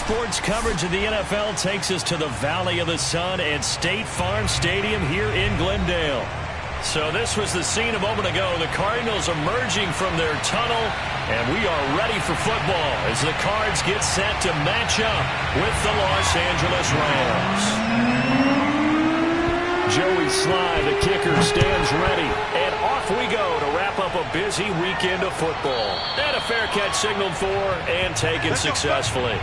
sports coverage of the NFL takes us to the Valley of the Sun at State Farm Stadium here in Glendale. So this was the scene a moment ago. The Cardinals emerging from their tunnel, and we are ready for football as the Cards get set to match up with the Los Angeles Rams. Joey Sly, the kicker, stands ready, and off we go to wrap up a busy weekend of football. And a fair catch signaled for and taken successfully.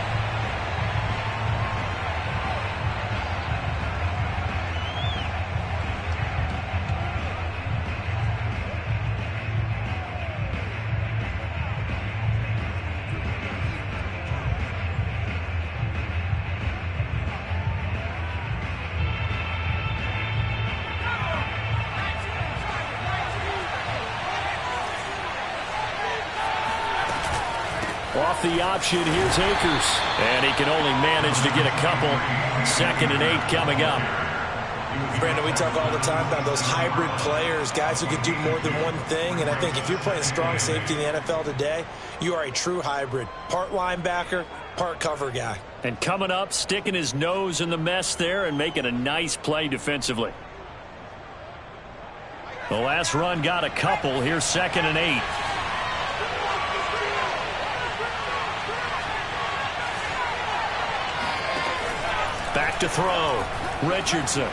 Off the option, here's Akers. And he can only manage to get a couple. 2nd and 8 coming up. Brandon, we talk all the time about those hybrid players, guys who can do more than one thing. And I think if you're playing strong safety in the NFL today, you are a true hybrid. Part linebacker, part cover guy. And coming up, sticking his nose in the mess there and making a nice play defensively. The last run got a couple. Here's 2nd and 8. Back to throw. Richardson.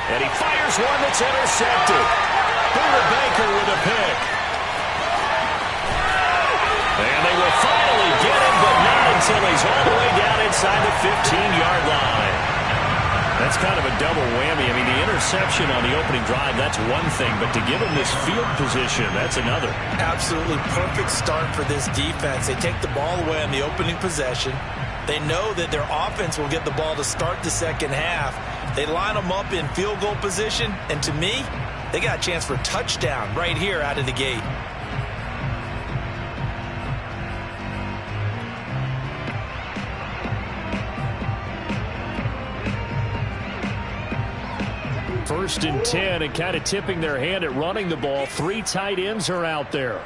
And he fires one that's intercepted. Buda Baker with a pick. And they will finally get him, but not until he's all the way down inside the 15-yard line. That's kind of a double whammy. I mean, the interception on the opening drive, that's one thing, but to give him this field position, that's another. Absolutely perfect start for this defense. They take the ball away on the opening possession. They know that their offense will get the ball to start the second half. They line them up in field goal position, and to me, they got a chance for a touchdown right here out of the gate. First and 10, and kind of tipping their hand at running the ball. 3 tight ends are out there.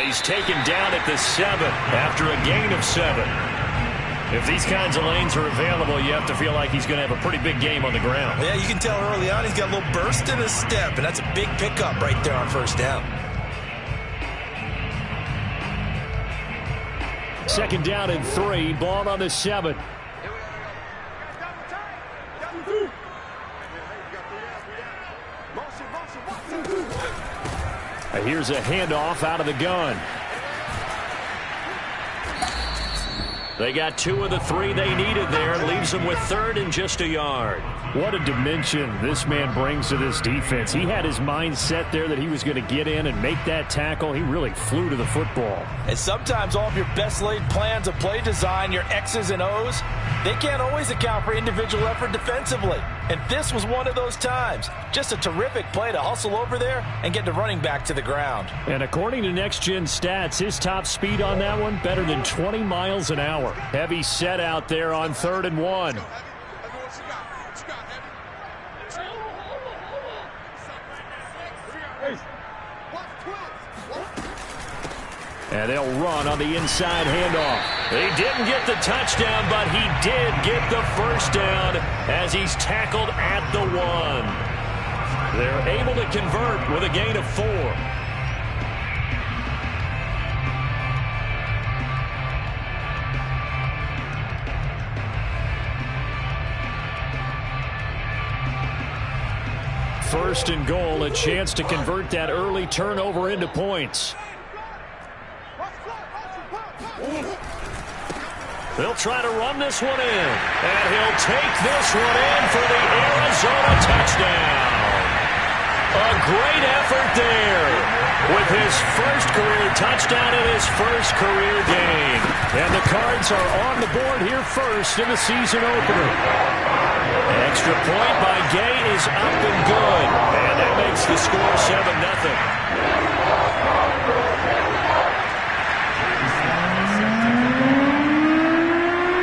He's taken down at the 7 after a gain of 7. If these kinds of lanes are available, you have to feel like he's going to have a pretty big game on the ground. Yeah, you can tell early on he's got a little burst in his step, and that's a big pickup right there on first down. 2nd down and 3, ball on the 7. Here's a handoff out of the gun. They got 2 of the 3 they needed there. It leaves them with 3rd and just a yard. What a dimension this man brings to this defense. He had his mind set there that he was going to get in and make that tackle. He really flew to the football. And sometimes all of your best laid plans of play design, your X's and O's, they can't always account for individual effort defensively. And this was one of those times. Just a terrific play to hustle over there and get the running back to the ground. And according to Next Gen Stats, his top speed on that one, better than 20 miles an hour. Heavy set out there on 3rd and 1. And they'll run on the inside handoff. He didn't get the touchdown, but he did get the first down as he's tackled at the 1. They're able to convert with a gain of 4. First and goal, a chance to convert that early turnover into points. They'll try to run this one in. And he'll take this one in for the Arizona touchdown. A great effort there with his first career touchdown and his first career game. And the Cards are on the board here first in the season opener. Extra point by Gay is up and good. And that makes the score 7-0.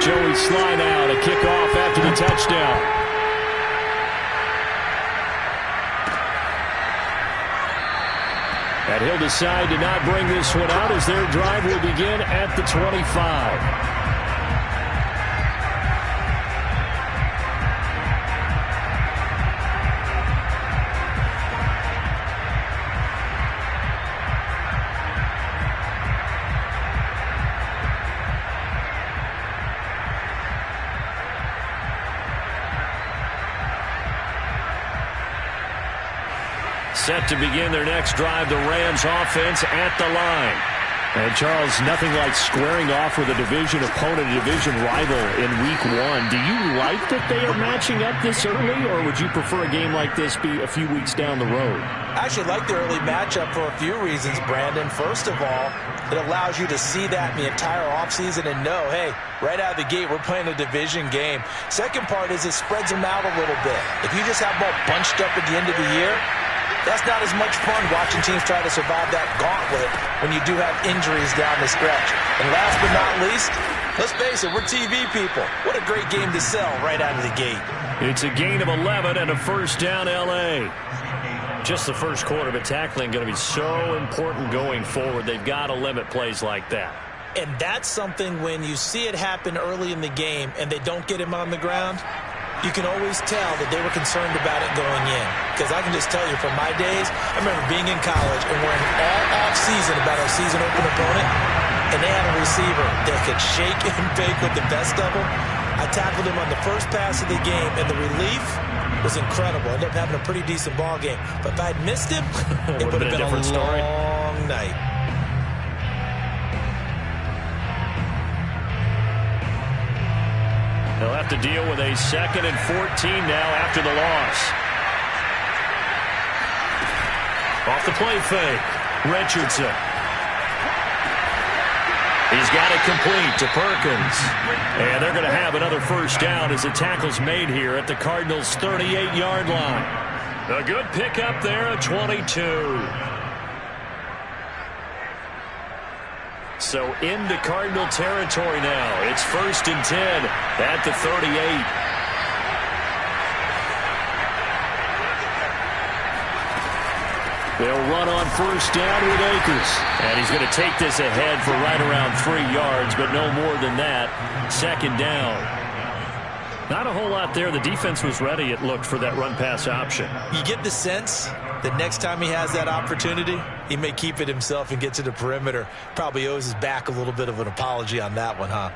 Joey Sly now to kick off after the touchdown. And he'll decide to not bring this one out as their drive will begin at the 25. Set to begin their next drive, the Rams offense at the line. And Charles, nothing like squaring off with a division opponent, a division rival in week 1. Do you like that they are matching up this early, or would you prefer a game like this be a few weeks down the road? I actually like the early matchup for a few reasons, Brandon. First of all, it allows you to see that in the entire offseason and know, hey, right out of the gate, we're playing a division game. Second part is it spreads them out a little bit. If you just have them all bunched up at the end of the year, that's not as much fun watching teams try to survive that gauntlet when you do have injuries down the stretch. And last but not least, let's face it, we're TV people. What a great game to sell right out of the gate. It's a gain of 11 and a first down, L.A. Just the first quarter, but tackling going to be so important going forward. They've got to limit plays like that. And that's something when you see it happen early in the game and they don't get him on the ground, you can always tell that they were concerned about it going in. Because I can just tell you from my days, I remember being in college and worrying all off-season about our season open opponent, and they had a receiver that could shake and bake with the best of them. I tackled him on the first pass of the game, and the relief was incredible. I ended up having a pretty decent ball game. But if I had missed him, it would have been a different story. Long night. They'll have to deal with a 2nd and 14 now after the loss. Off the play fake. Richardson. He's got it complete to Perkins. And they're going to have another first down as the tackle's made here at the Cardinals' 38-yard line. A good pickup there at 22. So into Cardinal territory now. It's 1st and 10 at the 38. They'll run on first down with Akers. And he's going to take this ahead for right around 3 yards, but no more than that. 2nd down. Not a whole lot there. The defense was ready, it looked, for that run-pass option. You get the sense that next time he has that opportunity, he may keep it himself and get to the perimeter. Probably owes his back a little bit of an apology on that one, huh?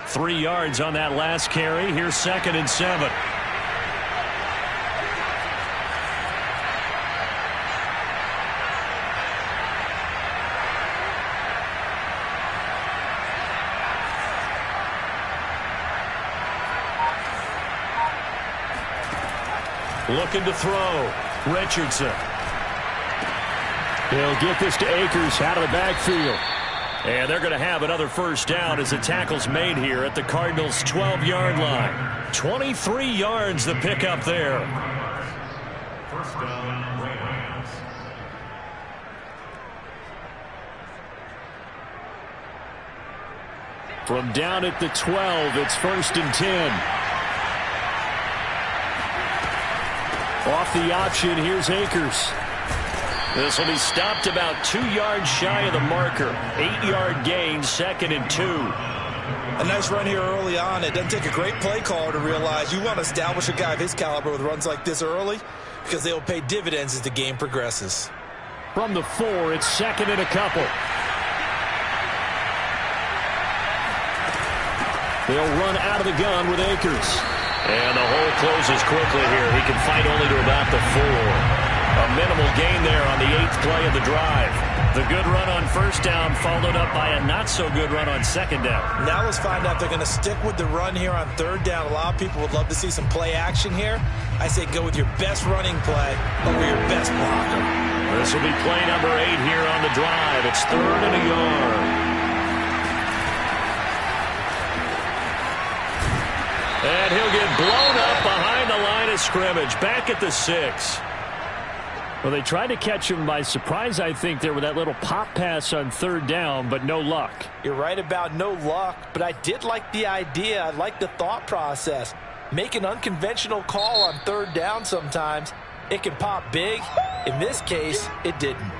3 yards on that last carry. Here's 2nd and 7. Looking to throw. Richardson. He'll get this to Akers out of the backfield. And they're going to have another first down as the tackle's made here at the Cardinals' 12-yard line. 23 yards the pickup there. First down, Rams. From down at the 12, it's 1st and 10. Off the option, here's Akers. This will be stopped about 2 yards shy of the marker. 8-yard gain, 2nd and 2. A nice run here early on. It doesn't take a great play caller to realize you want to establish a guy of his caliber with runs like this early because they'll pay dividends as the game progresses. From the 4, it's 2nd and a couple. They'll run out of the gun with Akers. And the hole closes quickly here. He can fight only to about the 4. A minimal gain there on the 8th play of the drive. The good run on first down followed up by a not-so-good run on 2nd down. Now let's find out if they're going to stick with the run here on 3rd down. A lot of people would love to see some play action here. I say go with your best running play over your best blocker. This will be play number 8 here on the drive. It's 3rd and a yard. And he'll get blown up behind the line of scrimmage. Back at the 6. Well, they tried to catch him by surprise, I think, there with that little pop pass on 3rd down, but no luck. You're right about no luck, but I did like the idea. I like the thought process. Make an unconventional call on 3rd down sometimes. It can pop big. In this case, it didn't.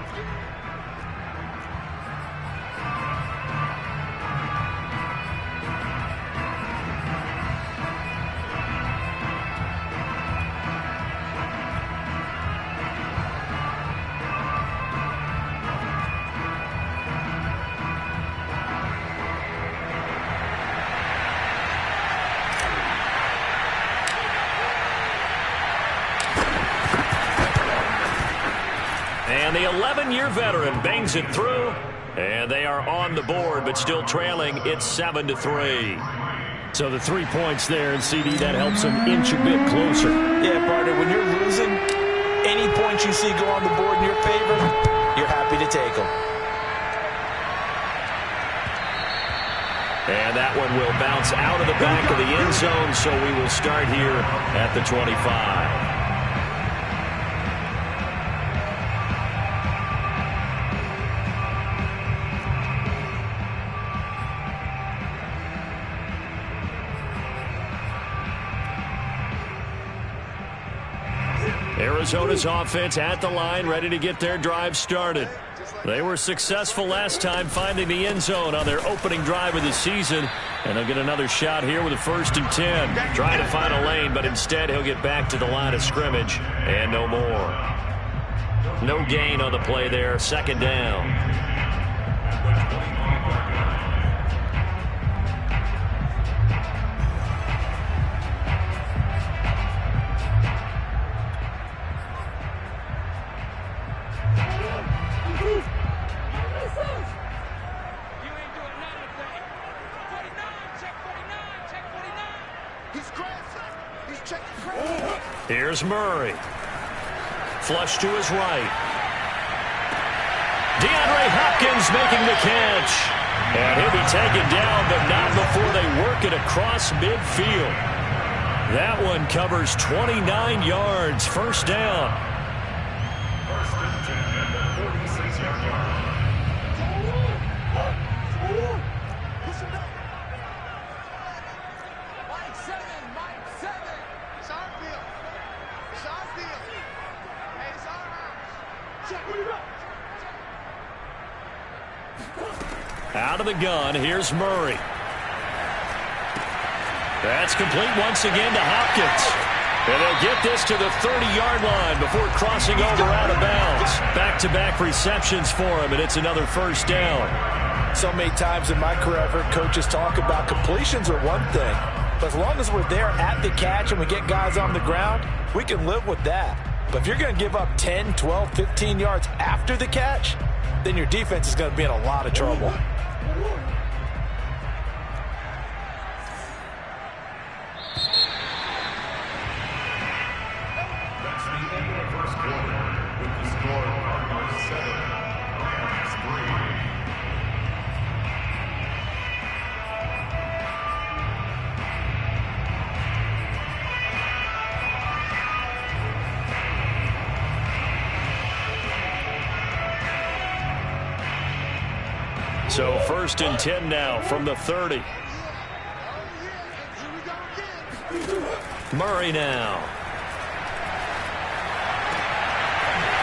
And the 11-year veteran bangs it through, and they are on the board, but still trailing. It's 7-3. So the 3 points there, and CD, that helps them inch a bit closer. Yeah, partner, when you're losing, any points you see go on the board in your favor, you're happy to take them. And that one will bounce out of the back of the end zone, so we will start here at the 25. Arizona's offense at the line, ready to get their drive started. They were successful last time finding the end zone on their opening drive of the season, and they'll get another shot here with a 1st and 10. Trying to find a lane, but instead he'll get back to the line of scrimmage, and no more. No gain on the play there, 2nd down. Here's Murray. Flush to his right. DeAndre Hopkins making the catch. And he'll be taken down, but not before they work it across midfield. That one covers 29 yards. 1st down. Out of the gun, here's Murray. That's complete once again to Hopkins. And they'll get this to the 30-yard line before crossing over out of bounds. Back-to-back receptions for him, and it's another 1st down. So many times in my career, I've heard coaches talk about completions are one thing. But as long as we're there at the catch and we get guys on the ground, we can live with that. But if you're going to give up 10, 12, 15 yards after the catch, then your defense is going to be in a lot of trouble. That's the end of the 1st quarter with the score of 7-3. So 1st and 10 now from the 30. Murray now.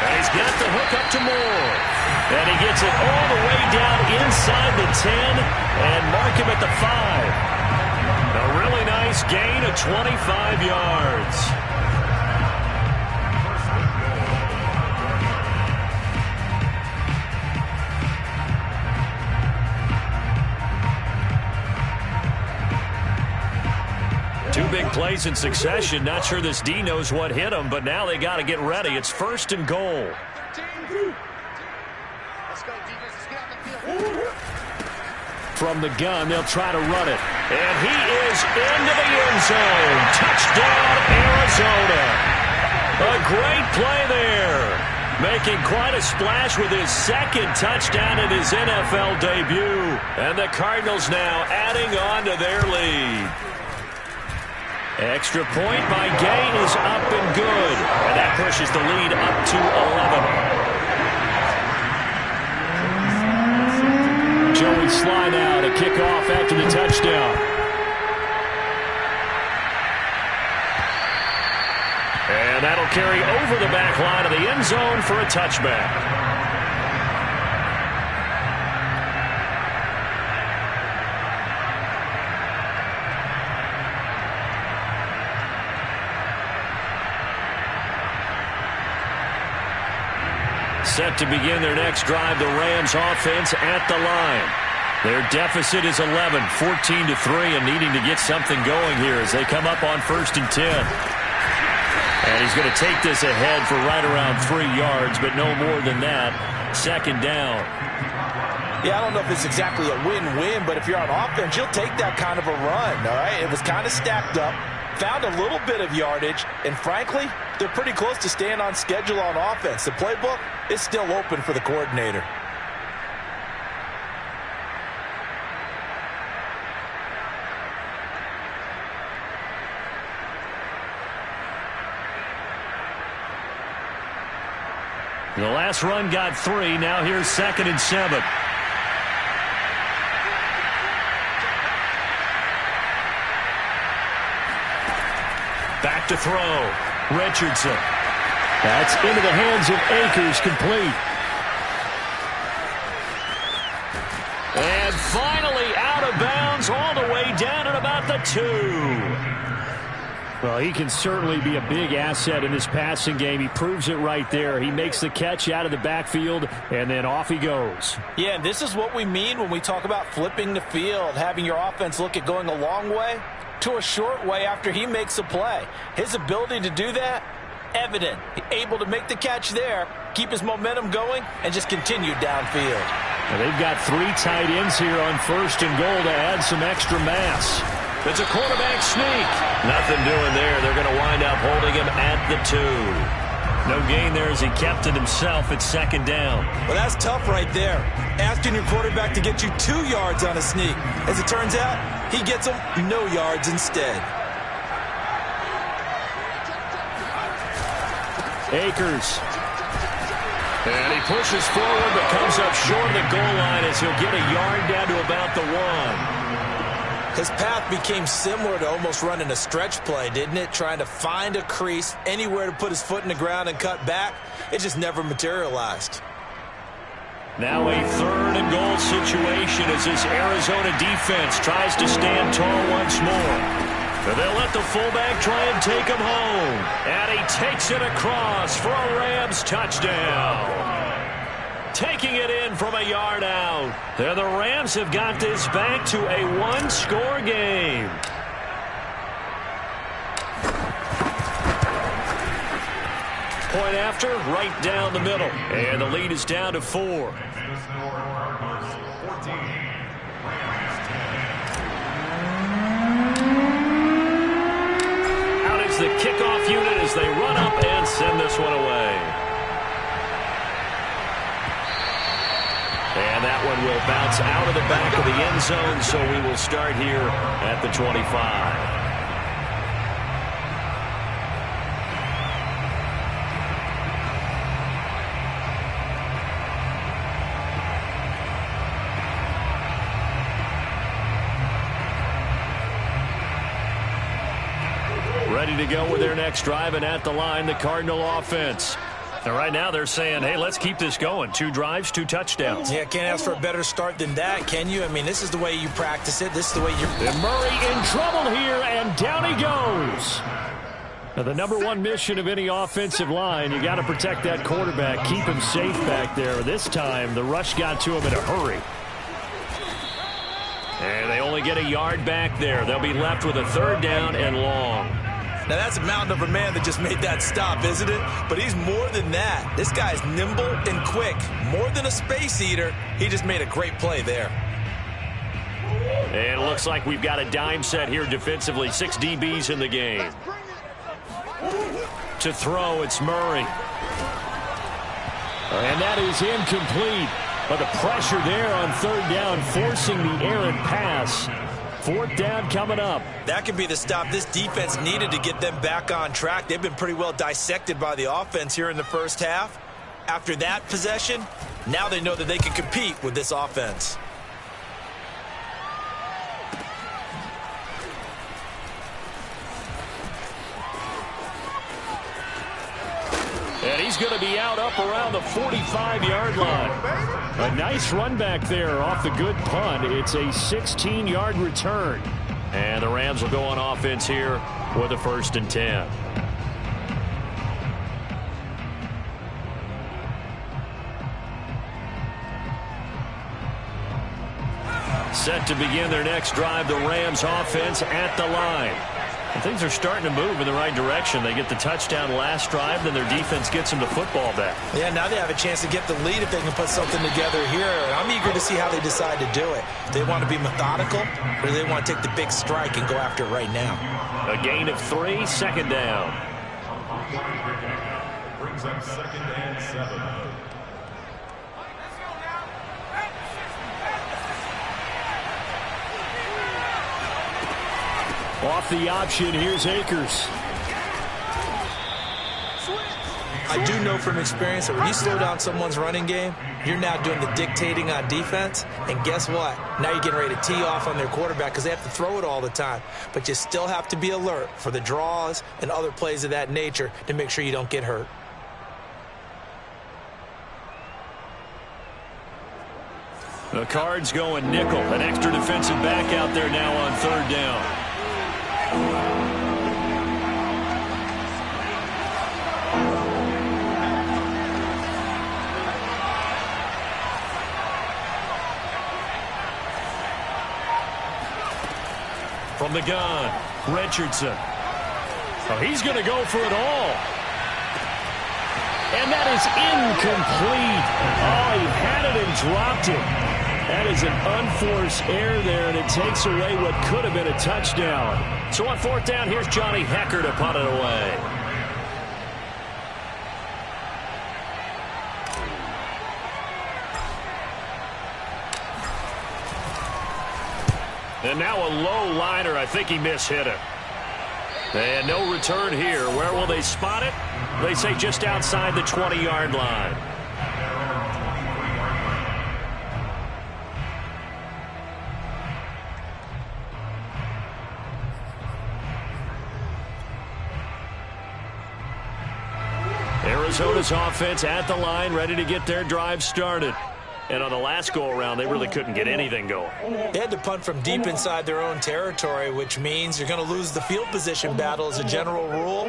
And he's got the hook up to Moore. And he gets it all the way down inside the 10 and mark him at the 5. A really nice gain of 25 yards. Two big plays in succession. Not sure this D knows what hit him, but now they got to get ready. It's 1st and goal. From the gun, they'll try to run it. And he is into the end zone. Touchdown, Arizona. A great play there. Making quite a splash with his 2nd touchdown in his NFL debut. And the Cardinals now adding on to their lead. Extra point by Gay is up and good. And that pushes the lead up to 11. Joey Sly now to kick off after the touchdown. And that'll carry over the back line of the end zone for a touchback. Set to begin their next drive, the Rams offense at the line. Their deficit is 11, 14-3, and needing to get something going here as they come up on 1st and 10. And he's going to take this ahead for right around 3 yards, but no more than that. 2nd down. Yeah, I don't know if it's exactly a win-win, but if you're on offense, you'll take that kind of a run, all right? It was kind of stacked up, found a little bit of yardage, and frankly, they're pretty close to staying on schedule on offense. The playbook is still open for the coordinator. The last run got 3. Now here's 2nd and 7. Back to throw. Richardson. That's into the hands of Akers, complete. And finally out of bounds all the way down at about the 2. Well, he can certainly be a big asset in this passing game. He proves it right there. He makes the catch out of the backfield, and then off he goes. Yeah, and this is what we mean when we talk about flipping the field, having your offense look at going a long way to a short way after he makes a play. His ability to do that, evident. Able to make the catch there, keep his momentum going, and just continue downfield. Well, they've got 3 tight ends here on 1st and goal to add some extra mass. It's a quarterback sneak. Nothing doing there. They're going to wind up holding him at the 2. No gain there as he kept it himself at 2nd down. Well, that's tough right there. Asking your quarterback to get you 2 yards on a sneak. As it turns out, he gets them no yards instead. Akers. And he pushes forward but comes up short of the goal line as he'll get a yard down to about the 1. His path became similar to almost running a stretch play, didn't it? Trying to find a crease, anywhere to put his foot in the ground and cut back. It just never materialized. Now a 3rd and goal situation as this Arizona defense tries to stand tall once more. They'll let the fullback try and take him home. And he takes it across for a Rams touchdown. Taking it in from a yard out. There the Rams have got this back to a 1-score game. Point after, right down the middle. And the lead is down to 4. Out is the kickoff unit as they run up and send this one away. And that one will bounce out of the back of the end zone, so we will start here at the 25. Ready to go with their next drive, and at the line, the Cardinal offense. And right now they're saying, hey, let's keep this going. 2 drives, 2 touchdowns. Yeah, can't ask for a better start than that, can you? I mean, this is the way you practice it. This is the way you're... And Murray in trouble here, and down he goes. Now, the number 1 mission of any offensive line, you got to protect that quarterback, keep him safe back there. This time, the rush got to him in a hurry. And they only get a yard back there. They'll be left with a 3rd down and long. Now, that's a mountain of a man that just made that stop, isn't it? But he's more than that. This guy's nimble and quick. More than a space eater, he just made a great play there. And it looks like we've got a dime set here defensively. 6 DBs in the game. To throw, it's Murray. And that is incomplete. But the pressure there on 3rd down, forcing the errant pass. 4th down coming up. That could be the stop this defense needed to get them back on track. They've been pretty well dissected by the offense here in the first half. After that possession, now they know that they can compete with this offense. going to be out up around the 45-yard line. A nice run back there off the good punt. It's a 16-yard return. And the Rams will go on offense here with a 1st and 10. Set to begin their next drive, the Rams offense at the line. And things are starting to move in the right direction. They get the touchdown last drive, then their defense gets them the football back. Yeah, now they have a chance to get the lead if they can put something together here. I'm eager to see how they decide to do it. Do they want to be methodical, or do they want to take the big strike and go after it right now? A gain of 3, 2nd down. Brings up 2nd and 7. Off the option, here's Akers. I do know from experience that when you slow down someone's running game, you're now doing the dictating on defense. And guess what? Now you're getting ready to tee off on their quarterback because they have to throw it all the time. But you still have to be alert for the draws and other plays of that nature to make sure you don't get hurt. The Cards going nickel. An extra defensive back out there now on 3rd down. From the gun, Richardson. Oh, he's going to go for it all. And that is incomplete. Oh, he had it and dropped it. That is an unforced error there, and it takes away what could have been a touchdown. So on 4th down, here's Johnny Hecker to punt it away. And now a low liner. I think he mishit it. And no return here. Where will they spot it? They say just outside the 20-yard line. Arizona's offense at the line, ready to get their drive started. And on the last go-around, they really couldn't get anything going. They had to punt from deep inside their own territory, which means you're going to lose the field position battle as a general rule.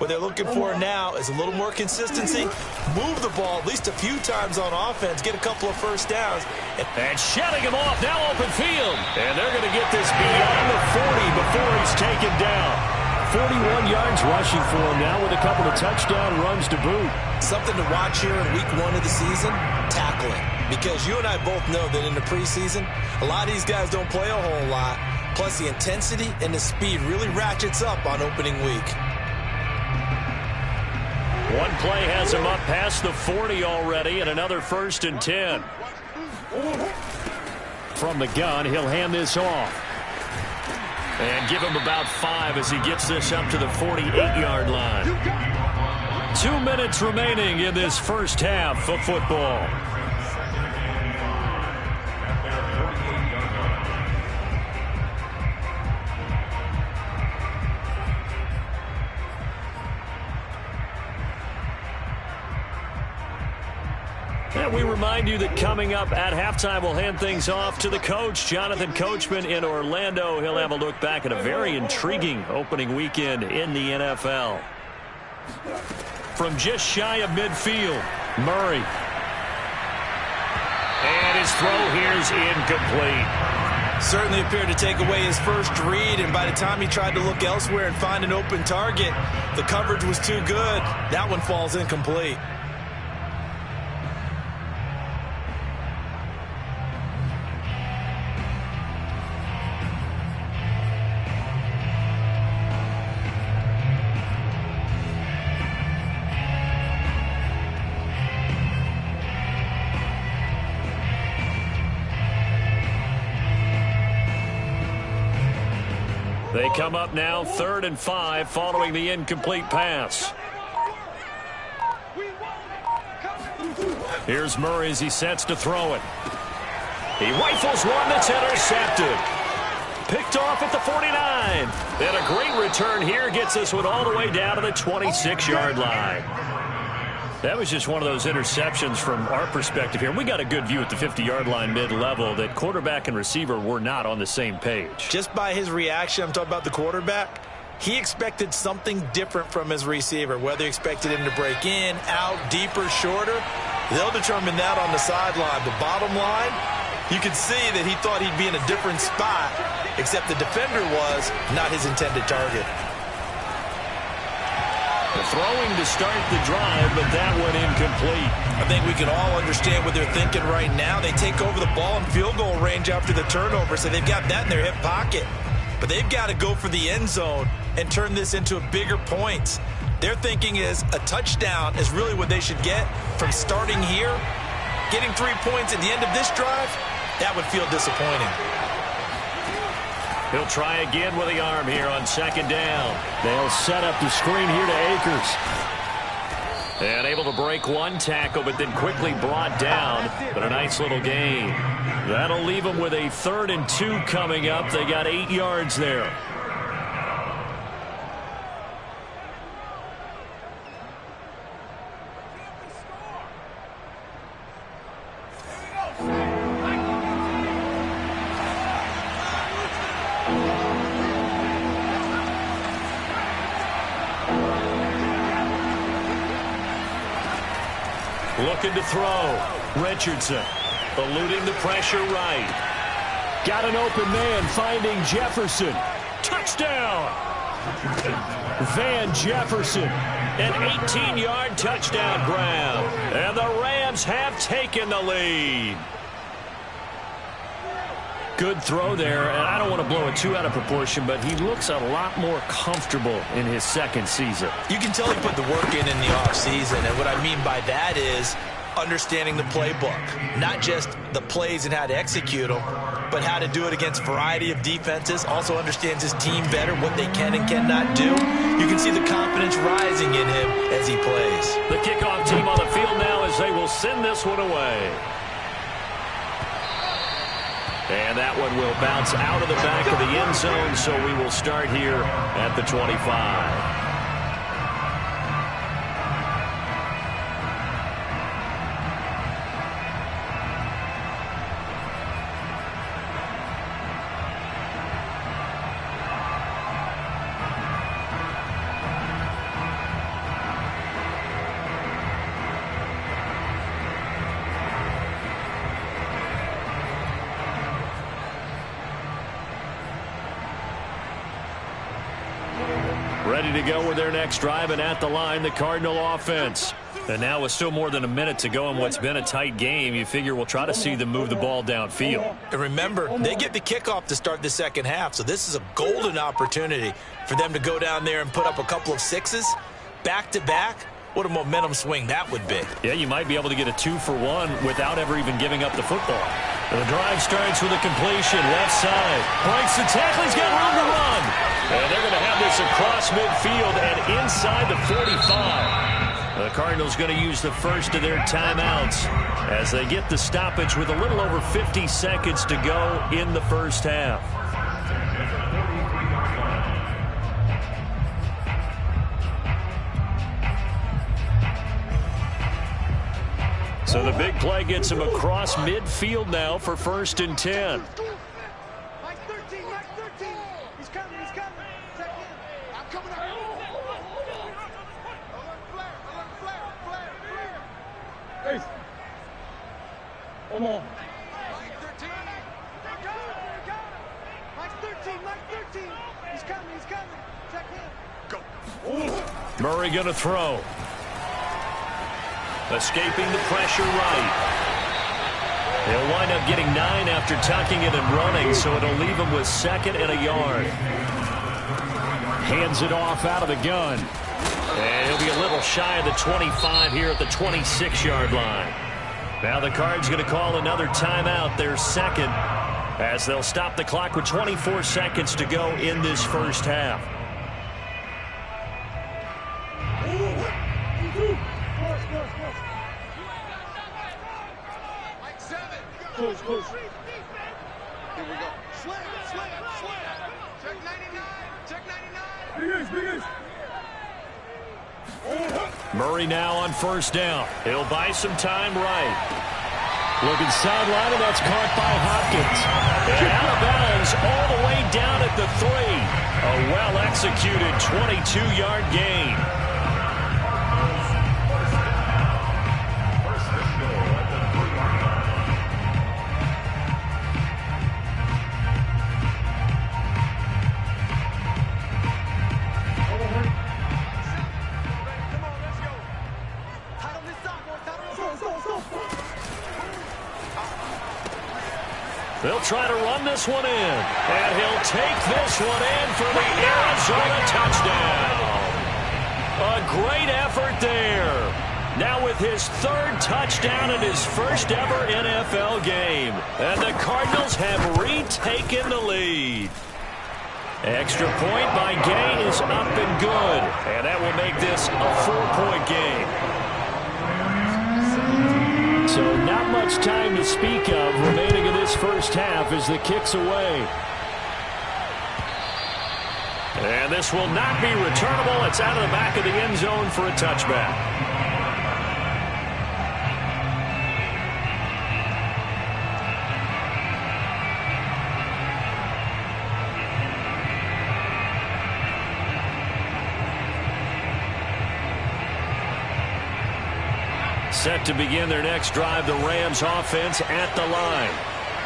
What they're looking for now is a little more consistency, move the ball at least a few times on offense, get a couple of 1st downs. And shutting him off, now open field. And they're going to get this beyond the 40 before he's taken down. 41 yards rushing for him now with a couple of touchdown runs to boot. Something to watch here in week 1 of the season, tackling. Because you and I both know that in the preseason, a lot of these guys don't play a whole lot. Plus the intensity and the speed really ratchets up on opening week. One play has him up past the 40 already, and another 1st and 10. From the gun, he'll hand this off. And give him about 5 as he gets this up to the 48-yard line. 2 minutes remaining in this first half of football. And we remind you that coming up at halftime, we'll hand things off to the coach, Jonathan Coachman in Orlando. He'll have a look back at a very intriguing opening weekend in the NFL. From just shy of midfield, Murray. And his throw here is incomplete. Certainly appeared to take away his first read, and by the time he tried to look elsewhere and find an open target, the coverage was too good. That one falls incomplete. They come up now 3rd and 5 following the incomplete pass. Here's Murray as he sets to throw it. He rifles one that's intercepted. Picked off at the 49. And a great return here gets this one all the way down to the 26-yard line. That was just one of those interceptions from our perspective here. We got a good view at the 50-yard line mid-level that quarterback and receiver were not on the same page. Just by his reaction, I'm talking about the quarterback, he expected something different from his receiver, whether he expected him to break in, out, deeper, shorter. They'll determine that on the sideline. The bottom line, you could see that he thought he'd be in a different spot, except the defender was not his intended target. The throwing to start the drive, but that went incomplete. I think we can all understand what they're thinking right now. They take over the ball in field goal range after the turnover, so they've got that in their hip pocket. But they've got to go for the end zone and turn this into a bigger points. Their thinking is a touchdown is really what they should get from starting here. Getting 3 points at the end of this drive, that would feel disappointing. He'll try again with the arm here on second down. They'll set up the screen here to Akers. And able to break one tackle, but then quickly brought down. But a nice little gain. That'll leave them with a 3rd and 2 coming up. They got 8 yards there. Looking to throw. Richardson eluding the pressure right. Got an open man finding Jefferson. Touchdown! Van Jefferson. An 18-yard touchdown grab. And the Rams have taken the lead. Good throw there, and I don't want to blow it too out of proportion, but he looks a lot more comfortable in his second season. You can tell he put the work in the offseason, and what I mean by that is understanding the playbook. Not just the plays and how to execute them, but how to do it against a variety of defenses. Also understands his team better, what they can and cannot do. You can see the confidence rising in him as he plays. The kickoff team on the field now as they will send this one away. And that one will bounce out of the back of the end zone, so we will start here at the 25. Ready to go with their next drive, and at the line, the Cardinal offense. And now with still more than a minute to go in what's been a tight game, you figure we'll try to see them move the ball downfield. And remember, they get the kickoff to start the second half, so this is a golden opportunity for them to go down there and put up a couple of sixes back-to-back. What a momentum swing that would be. Yeah, you might be able to get a 2-for-1 without ever even giving up the football. The drive starts with a completion, left side. Breaks the tackle, he's got room to run. And they're going to have this across midfield and inside the 45. The Cardinals going to use the first of their timeouts as they get the stoppage with a little over 50 seconds to go in the first half. So the big play gets him across midfield now for 1st and 10. Come on. Murray going to throw. Escaping the pressure right. They'll wind up getting 9 after tucking it and running, so it'll leave them with 2nd and a yard. Hands it off out of the gun. And he'll be a little shy of the 25 here at the 26-yard line. Now the Cards going to call another timeout, their second, as they'll stop the clock with 24 seconds to go in this first half. Close. Here we go. Slam. Check 99. Big Ace. Murray now on first down. He'll buy some time right. Looking sideline, and that's caught by Hopkins. And out of bounds all the way down at the 3. A well-executed 22-yard gain. They'll try to run this one in. And he'll take this one in for the Arizona touchdown. A great effort there. Now with his 3rd touchdown in his first ever NFL game. And the Cardinals have retaken the lead. Extra point by Gay is up and good. And that will make this a 4-point game. So not much time to speak of remaining in this first half as the kick's away. And this will not be returnable. It's out of the back of the end zone for a touchback. Set to begin their next drive, the Rams offense at the line.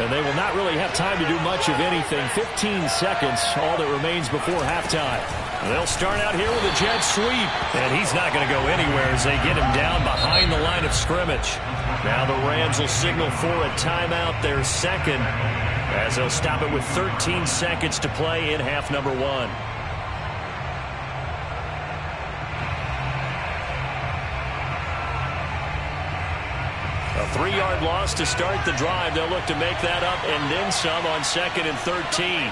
And they will not really have time to do much of anything. 15 seconds, all that remains before halftime. They'll start out here with a jet sweep. And he's not going to go anywhere as they get him down behind the line of scrimmage. Now the Rams will signal for a timeout, their second, as they'll stop it with 13 seconds to play in half number 1. A 3-yard loss to start the drive. They'll look to make that up and then some on 2nd and 13.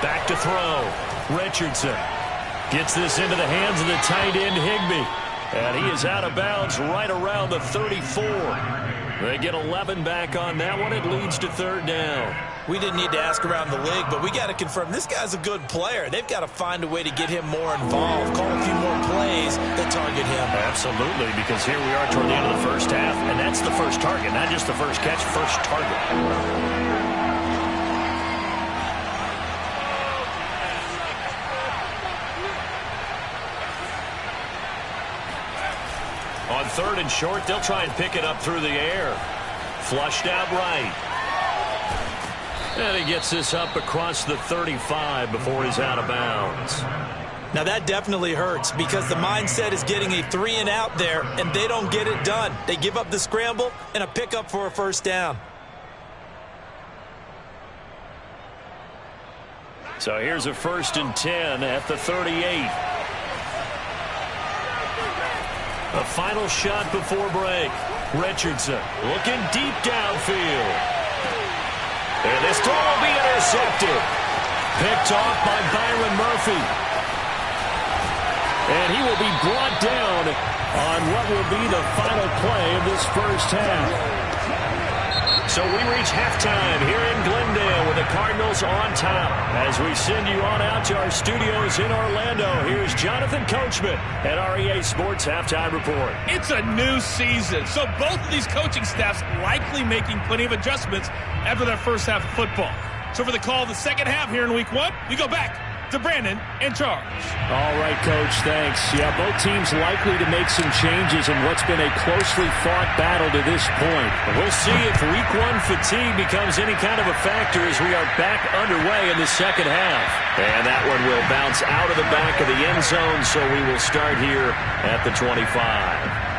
Back to throw. Richardson gets this into the hands of the tight end Higbee. And he is out of bounds right around the 34. They get 11 back on that one. It leads to 3rd down. We didn't need to ask around the league, but we got to confirm this guy's a good player. They've got to find a way to get him more involved, call a few more plays that target him. Absolutely, because here we are toward the end of the first half, and that's the first target, not just the first catch, first target. On 3rd and short, they'll try and pick it up through the air. Flushed out right. And he gets this up across the 35 before he's out of bounds. Now that definitely hurts because the mindset is getting a 3 and out there, and they don't get it done. They give up the scramble and a pickup for a first down. So here's a 1st and 10 at the 38. A final shot before break. Richardson looking deep downfield. And this throw will be intercepted. Picked off by Byron Murphy. And he will be brought down on what will be the final play of this first half. So we reach halftime here in Glendale with the Cardinals on top. As we send you on out to our studios in Orlando, here's Jonathan Coachman at REA Sports Halftime Report. It's a new season, so both of these coaching staffs likely making plenty of adjustments after their first half of football. So for the call of the second half here in Week 1, we go back to Brandon in charge. All right, Coach, thanks. Yeah, both teams likely to make some changes in what's been a closely fought battle to this point. We'll see if Week 1 fatigue becomes any kind of a factor as we are back underway in the second half. And that one will bounce out of the back of the end zone, so we will start here at the 25.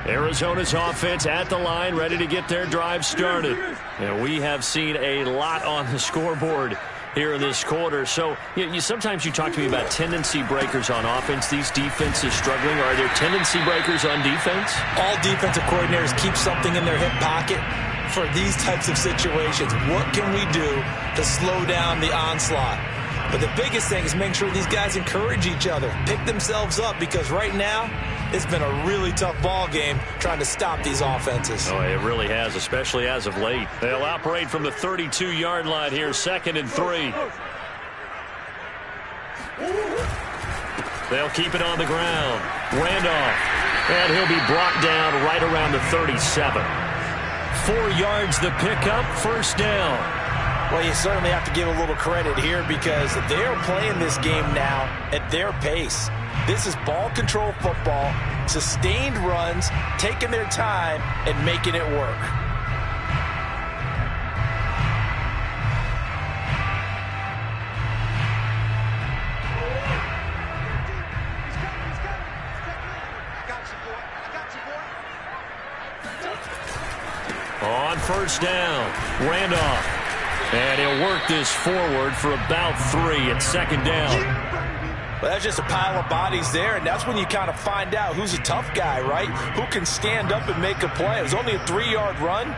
Arizona's offense at the line, ready to get their drive started. And we have seen a lot on the scoreboard here in this quarter. So sometimes you talk to me about tendency breakers on offense. These defenses struggling. Are there tendency breakers on defense? All defensive coordinators keep something in their hip pocket. for these types of situations. What can we do to slow down the onslaught? But the biggest thing is making sure these guys encourage each other, pick themselves up, because right now it's been a really tough ball game trying to stop these offenses. Oh, it really has, especially as of late. They'll operate from the 32-yard line here, 2nd and 3. They'll keep it on the ground. Randolph. And he'll be brought down right around the 37. 4 yards the pickup, 1st down. Well, you certainly have to give a little credit here because they're playing this game now at their pace. This is ball control football, sustained runs, taking their time and making it work. On 1st down, Randolph. And he'll work this forward for about 3 at 2nd down. Well, that's just a pile of bodies there, and that's when you kind of find out who's a tough guy, right? Who can stand up and make a play. It was only a 3-yard run,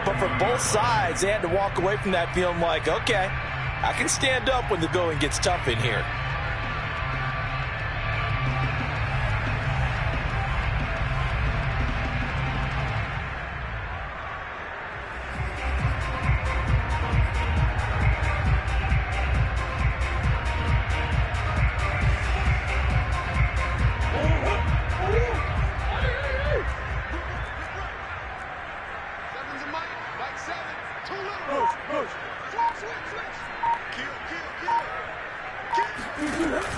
but for both sides, they had to walk away from that feeling like, okay, I can stand up when the going gets tough in here.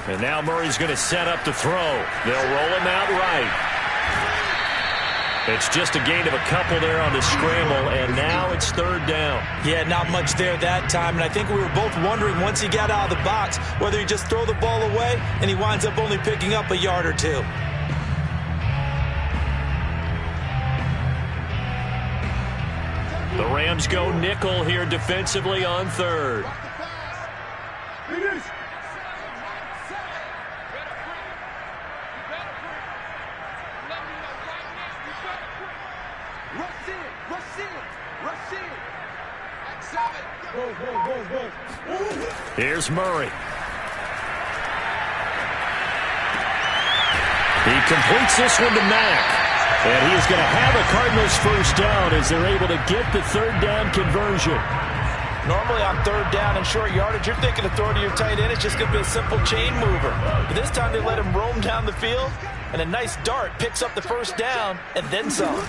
And now Murray's going to set up to throw. They'll roll him out right. It's just a gain of a couple there on the scramble, and now it's 3rd down. Yeah, not much there that time, and I think we were both wondering once he got out of the box whether he just throw the ball away and he winds up only picking up a yard or 2. The Rams go nickel here defensively on 3rd. Here's Murray. He completes this one to Mack. And he is going to have a Cardinals 1st down as they're able to get the 3rd down conversion. Normally on 3rd down and short yardage, you're thinking of throwing to your tight end. It's just going to be a simple chain mover. But this time they let him roam down the field, and a nice dart picks up the 1st down and then some.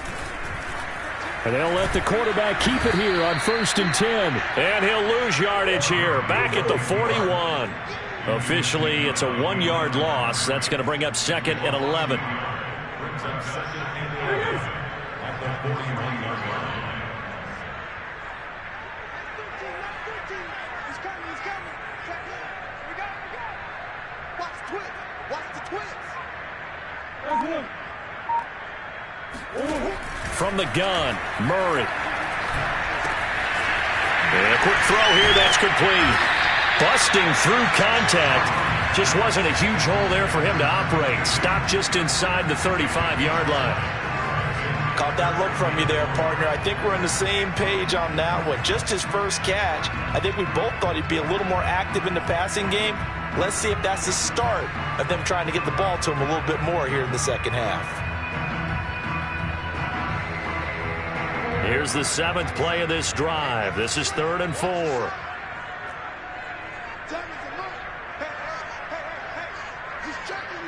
And they'll let the quarterback keep it here on 1st and 10. And he'll lose yardage here, back at the 41. Officially, it's a 1-yard loss. That's going to bring up 2nd and 11. Brings up 2nd and 11 at the 41-yard line. He's coming. Check it. We got it. Watch the twins. There's one. From the gun, Murray. And a quick throw here, that's complete. Busting through contact. Just wasn't a huge hole there for him to operate. Stopped just inside the 35-yard line. Caught that look from you there, partner. I think we're on the same page on that one. Just his first catch. I think we both thought he'd be a little more active in the passing game. Let's see if that's the start of them trying to get the ball to him a little bit more here in the 2nd half. Here's the 7th play of this drive. This is 3rd and 4. He's checking.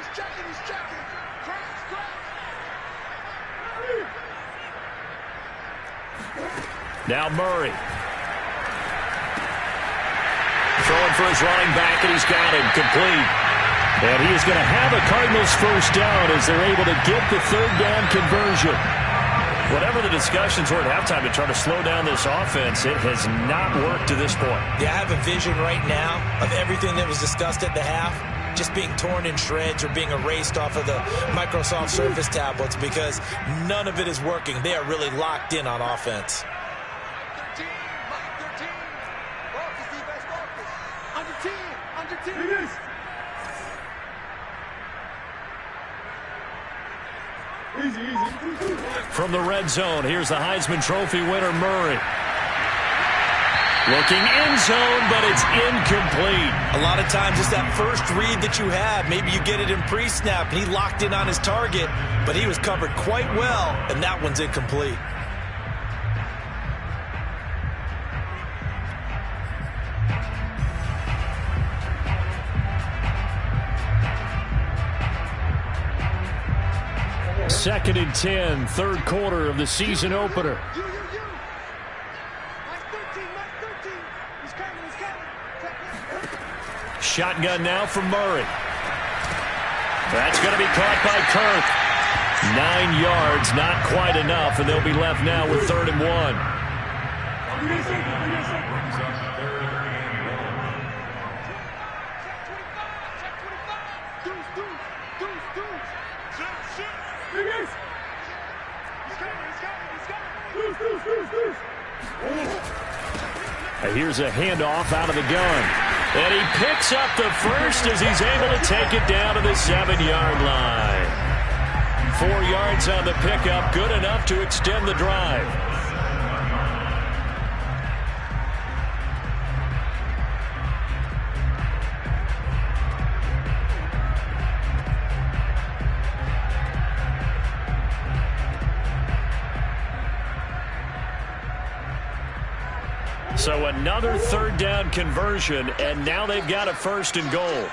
Now Murray. Throwing for his running back, and he's got him complete. And he is going to have a Cardinals 1st down as they're able to get the 3rd down conversion. Whatever the discussions were at halftime to try to slow down this offense, it has not worked to this point. Yeah, I have a vision right now of everything that was discussed at the half just being torn in shreds or being erased off of the Microsoft Surface tablets because none of it is working. They are really locked in on offense. Easy. From the red zone, here's the Heisman Trophy winner, Murray. Looking end zone, but it's incomplete. A lot of times it's that first read that you have. Maybe you get it in pre-snap, and he locked in on his target, but he was covered quite well, and that one's incomplete. Second and 10, third quarter of the season opener. You. Minus 13. He's coming. Shotgun now from Murray. That's going to be caught by Kirk. 9 yards, not quite enough, and they'll be left now with 3rd and 1. Here's a handoff out of the gun. And he picks up the first as he's able to take it down to the 7-yard line. 4 yards on the pickup, good enough to extend the drive. So another 3rd down conversion, and now they've got a 1st and goal.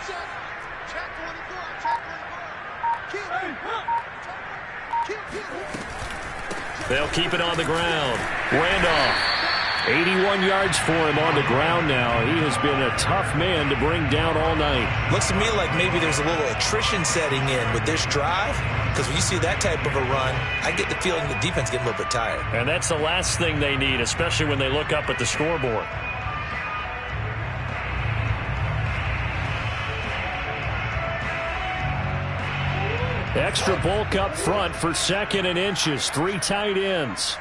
They'll keep it on the ground. Randolph, 81 yards for him on the ground now. He has been a tough man to bring down all night. Looks to me like maybe there's a little attrition setting in with this drive, because when you see that type of a run, I get the feeling the defense getting a little bit tired. And that's the last thing they need, especially when they look up at the scoreboard. Extra bulk up front for 2nd and inches. 3 tight ends.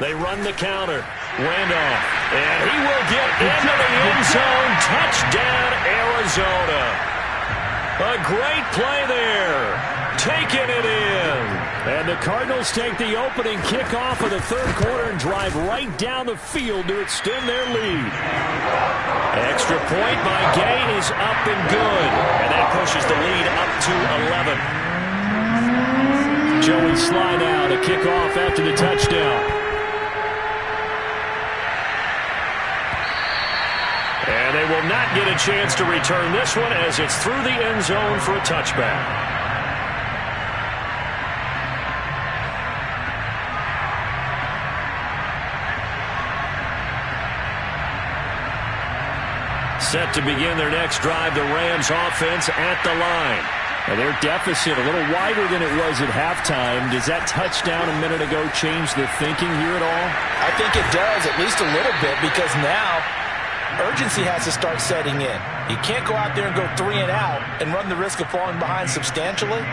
They run the counter. Randolph. And he will get into the end zone. Touchdown, Arizona. A great play there. Taking it in. And the Cardinals take the opening kickoff of the 3rd quarter and drive right down the field to extend their lead. Extra point by Gay is up and good. And that pushes the lead up to 11. Joey Sly now to kick off after the touchdown. And they will not get a chance to return this one as it's through the end zone for a touchback. Set to begin their next drive, the Rams offense at the line. And their deficit a little wider than it was at halftime. Does that touchdown a minute ago change the thinking here at all? I think it does, at least a little bit, because now urgency has to start setting in. You can't go out there and go 3 and out and run the risk of falling behind substantially,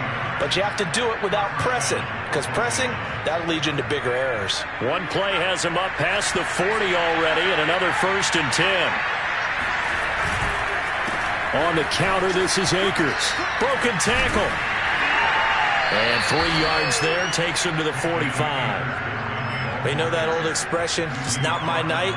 but you have to do it without pressing, because pressing, that'll lead you into bigger errors. One play has him up past the 40 already, and another 1st and 10. On the counter, this is Akers. Broken tackle. And 3 yards there takes him to the 45. We know that old expression, it's not my night.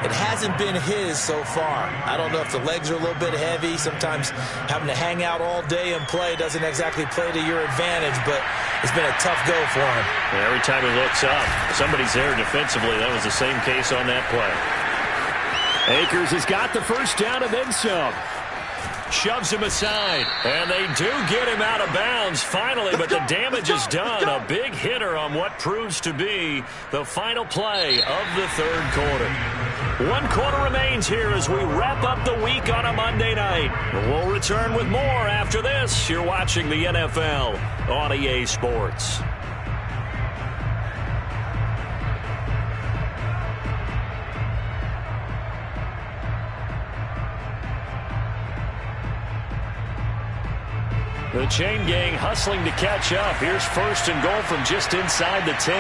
It hasn't been his so far. I don't know if the legs are a little bit heavy. Sometimes having to hang out all day and play doesn't exactly play to your advantage, but it's been a tough go for him. And every time he looks up, somebody's there defensively. That was the same case on that play. Akers has got the 1st down and then some. Shoves him aside, and they do get him out of bounds finally, but the damage is done. A big hitter on what proves to be the final play of the 3rd quarter. 1 quarter remains here as we wrap up the week on a Monday night. We'll return with more after this. You're watching the NFL on EA Sports. The chain gang hustling to catch up. Here's 1st and goal from just inside the 10.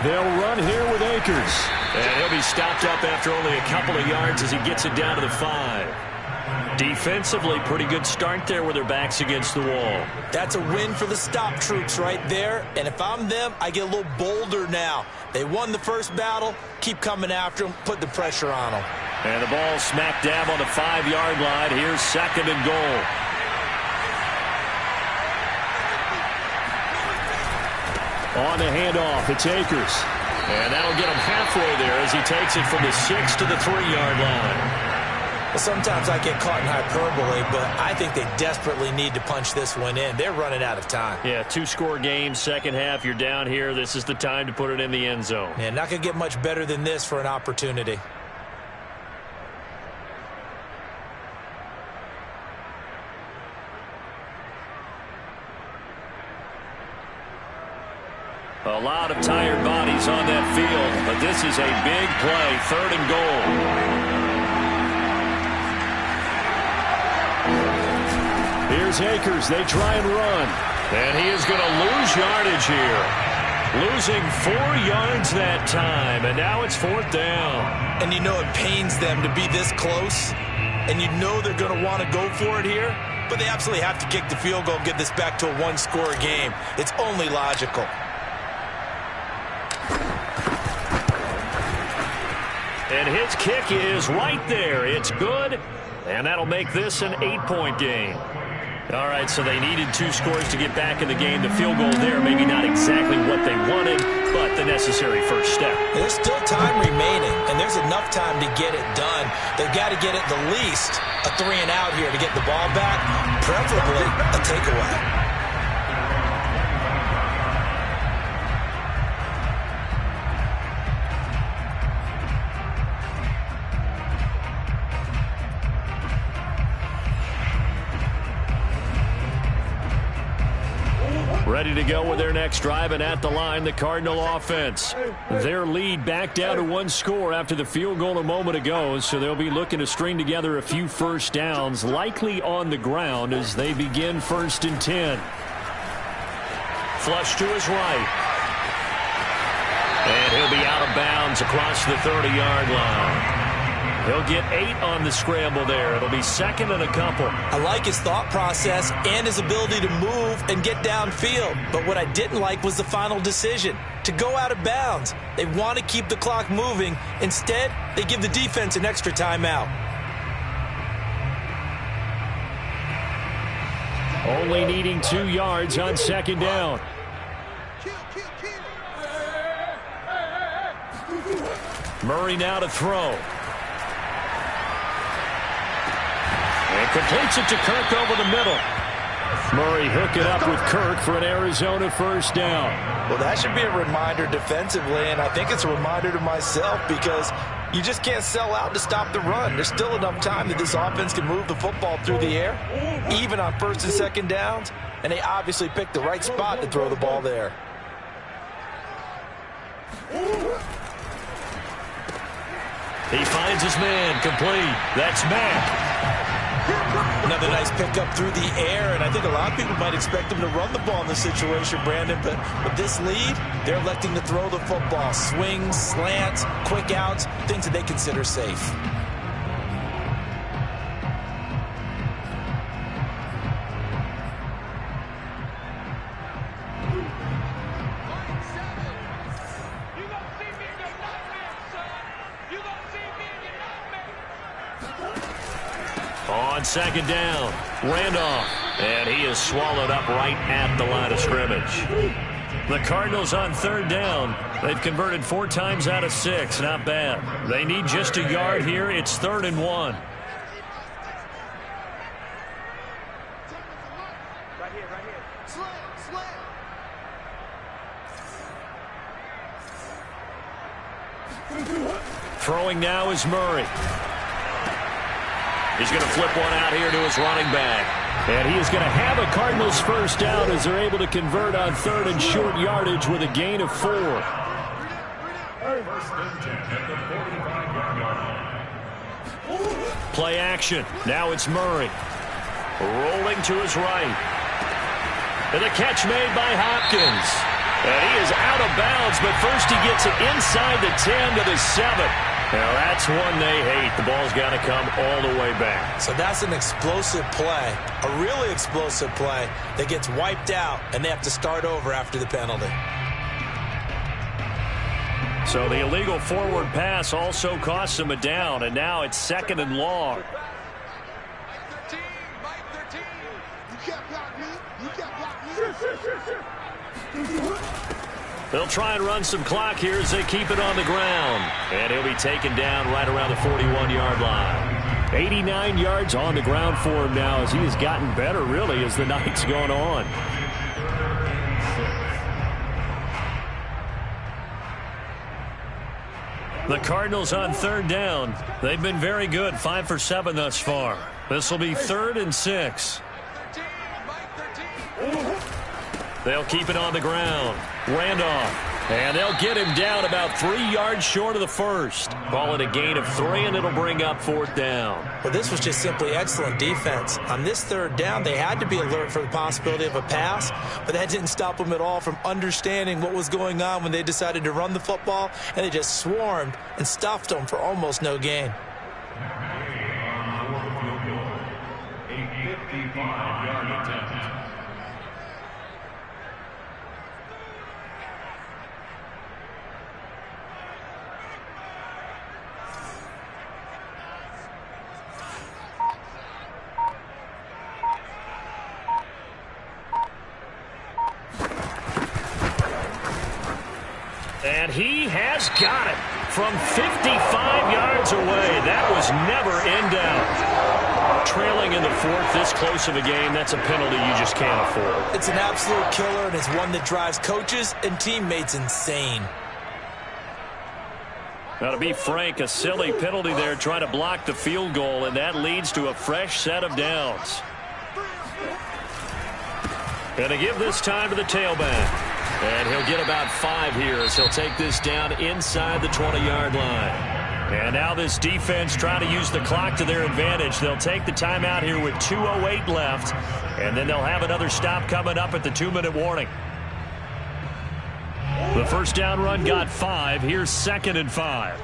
They'll run here with Akers. And he'll be stopped up after only a couple of yards as he gets it down to the 5. Defensively, pretty good start there with their backs against the wall. That's a win for the stop troops right there. And if I'm them, I get a little bolder now. They won the first battle. Keep coming after them. Put the pressure on them. And the ball smack dab on the 5-yard line. Here's 2nd and goal. On the handoff, it's Akers. And that'll get him halfway there as he takes it from the 6 to the 3-yard line. Sometimes I get caught in hyperbole, but I think they desperately need to punch this one in. They're running out of time. Yeah, 2-score game, second half, you're down here. This is the time to put it in the end zone. Yeah, not going to get much better than this for an opportunity. A lot of tired bodies on that field, but this is a big play, 3rd and goal. Here's Akers. They try and run. And he is going to lose yardage here. Losing 4 yards that time, and now it's 4th down. And you know it pains them to be this close, and you know they're going to want to go for it here, but they absolutely have to kick the field goal and get this back to a 1-score game. It's only logical. And his kick is right there. It's good, and that'll make this an 8-point game. All right, so they needed 2 scores to get back in the game. The field goal there, maybe not exactly what they wanted, but the necessary first step. There's still time remaining, and there's enough time to get it done. They've got to get at the least a 3-and-out here to get the ball back, preferably a takeaway. Ready to go with their next drive, and at the line, the Cardinal offense. Their lead back down to 1 score after the field goal a moment ago, so they'll be looking to string together a few first downs, likely on the ground as they begin 1st and 10. Flush to his right. And he'll be out of bounds across the 30-yard line. He'll get 8 on the scramble there. It'll be 2nd and a couple. I like his thought process and his ability to move and get downfield. But what I didn't like was the final decision, to go out of bounds. They want to keep the clock moving. Instead, they give the defense an extra timeout. Only needing 2 yards on 2nd down. Murray now to throw. And completes it to Kirk over the middle. Murray hook it up with Kirk for an Arizona first down. Well, that should be a reminder defensively, and I think it's a reminder to myself because you just can't sell out to stop the run. There's still enough time that this offense can move the football through the air, even on 1st and 2nd downs, and they obviously picked the right spot to throw the ball there. He finds his man, complete. That's Mack. Another nice pickup through the air, and I think a lot of people might expect him to run the ball in this situation, Brandon, but with this lead, they're electing to throw the football. Swings, slants, quick outs, things that they consider safe. On 2nd down, Randolph, and he is swallowed up right at the line of scrimmage. The Cardinals on 3rd down. They've converted 4 times out of 6. Not bad. They need just a yard here. It's 3rd and 1. Right here. Slam. Throwing now is Murray. He's going to flip one out here to his running back. And he is going to have a Cardinals first down as they're able to convert on 3rd and short yardage with a gain of 4. 1st and 10 at the 45-yard line. Play action. Now it's Murray. Rolling to his right. And the catch made by Hopkins. And he is out of bounds, but first he gets it inside the 10 to the 7. Now that's one they hate. The ball's got to come all the way back. So that's an explosive play, a really explosive play that gets wiped out, and they have to start over after the penalty. So the illegal forward pass also costs him a down, and now it's 2nd and long. They'll try and run some clock here as they keep it on the ground. And he'll be taken down right around the 41-yard line. 89 yards on the ground for him now as he has gotten better, really, as the night's gone on. The Cardinals on 3rd down. They've been very good, 5 for 7 thus far. This will be 3rd and 6. They'll keep it on the ground. Randolph. And they'll get him down about 3 yards short of the first. Call it a gain of 3, and it'll bring up 4th down. Well, this was just simply excellent defense. On this 3rd down, they had to be alert for the possibility of a pass, but that didn't stop them at all from understanding what was going on when they decided to run the football, and they just swarmed and stuffed them for almost no gain. A 55-yard attempt. And he has got it from 55 yards away. That was never in doubt. Trailing in the 4th, this close of a game, that's a penalty you just can't afford. It's an absolute killer, and it's one that drives coaches and teammates insane. Now, to be frank, a silly penalty there trying to block the field goal, and that leads to a fresh set of downs. And to give this time to the tailback. And he'll get about 5 here as he'll take this down inside the 20-yard line. And now this defense trying to use the clock to their advantage. They'll take the timeout here with 2:08 left. And then they'll have another stop coming up at the 2-minute warning. The first down run got 5. Here's 2nd and 5.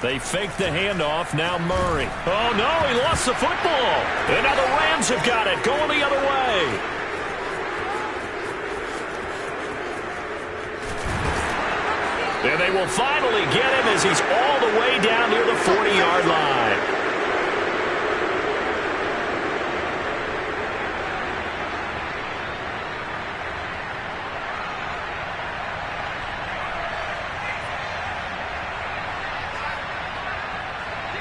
They fake the handoff. Now Murray. Oh, no, he lost the football. And now the Rams have got it. Going the other way. And they will finally get him as he's all the way down near the 40-yard line.